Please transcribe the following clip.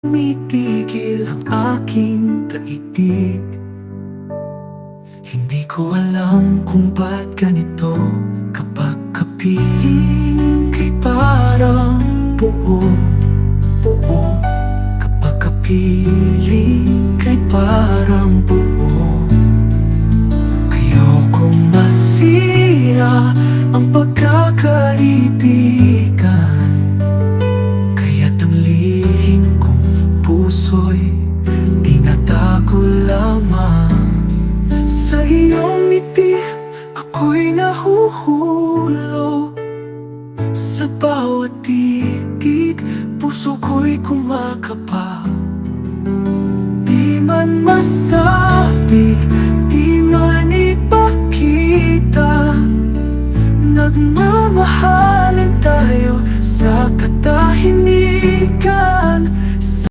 Tumitigil ang aking daigdig. Hindi ko alam kung ba't ganito. Kapag kapiling kay parang buo. Kapag kapiling kay parang buo. Ayokong masira ang pagkakaibigan. Kaya't ang lihim kong puso'y tinatago lamang. Sa iyong ngiti ako'y nahuhulog. Sa bawat titig puso ko'y kumakapa. Di man masabi, di man ipakita, nagmamahalan tayo sa katahimikan.